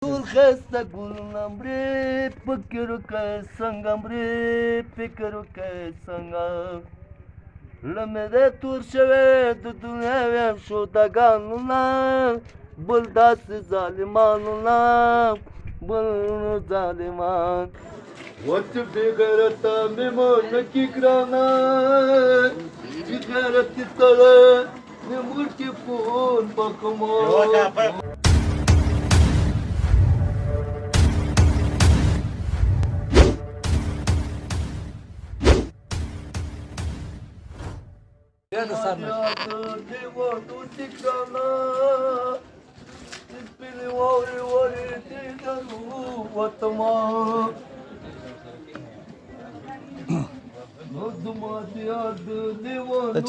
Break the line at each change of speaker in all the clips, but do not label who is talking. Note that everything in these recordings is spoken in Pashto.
ټول ښایسته ګلونه مرې فکر وکړه څنګه مرې فکر وکړه څنګه زړه مې دی تور شوی د دنیا ویم شودګانو نه بل داسې ظالمانو نه بل ظالمان وچ بې غیرته مې مونه کې ګرانه چې غیرت یې تړه مې مړکې پون پکمو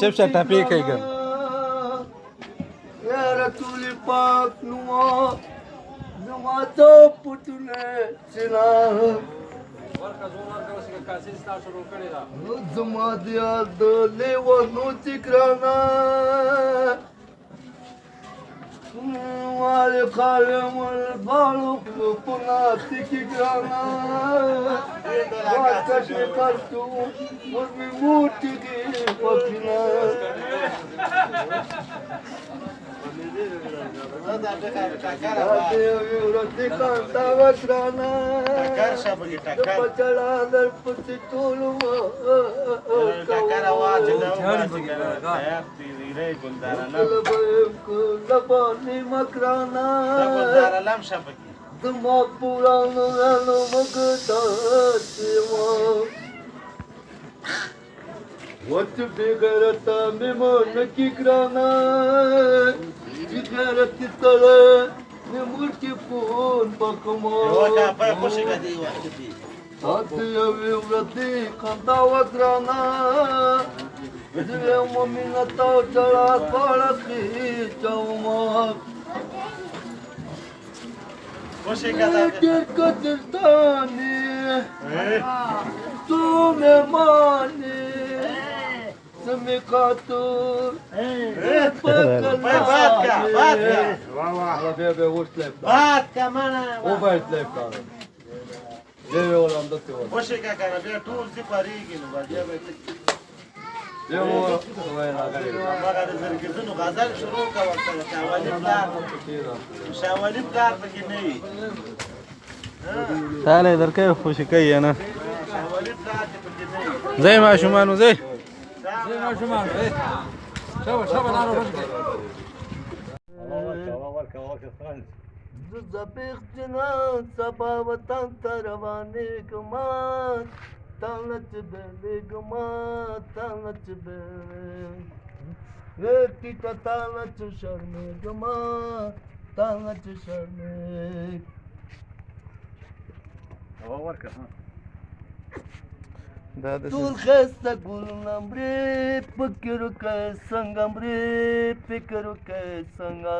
چپ شا ټاپی کوي ګر
یا رسول پاک نو تو پټونه چنا زما د یاد لیوانو چې ګرانه والې خالم البالو خلوپونه تکې ګرانه واکش مې کړتو اوس مې موټې دي پکینه ورځې کانتا وګرانه پچړه در پسې ټول لبانې مکرانه زما پورانو رانو مګداسې وچ بې غیرته مې مونه کې ګرانه چې غیرت یې تړه مې مړکې پون پکمو اته یوې ورځې خندا وګرانه زه مو مینه ته چړه دواړه خېچومه ډېر قدردانې تو مې مانې څه مې خاطر
تعالی درکې خوشی کوي نه زي ماشومانو زي ماشومانو شابه لارو ورځي
زبیخ جنان سبا وطن ته روانېږمه تا نه چې بېلېږمه تا نه چې ټیټه تا نه چې شرمېږمه تا نه چې شرمېږ ټول ښایسته ګلونه مرې فکر وکړه څنګه مرې فکر وکړه څنګه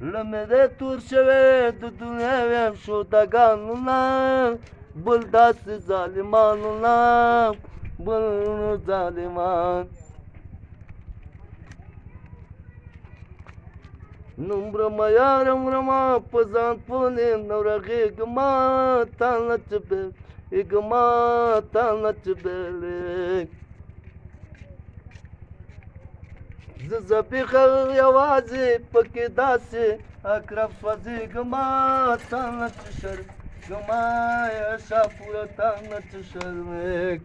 زړه مې دی تور شوی د دنیا ویم شودګانو نه بل داسې ظالمانو نه بل ظالمان نمرمه یاره مرمه په ځان پونې نو رغېږمه تا نه چې بېلېږمه تا نه چې بېلېږ زه زبیخه یوازې پکې داسې اقرب سوځېږمه تا نه چې شرمېږمه یا شاپوره تا نه چې شرمېږ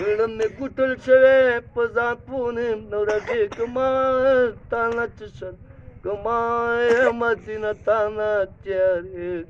زړه مې ګوټل شوی په ځان پونې نو رغېږمه تا نه چې شرمېږمه یا مدینه تا نه چې هرېږ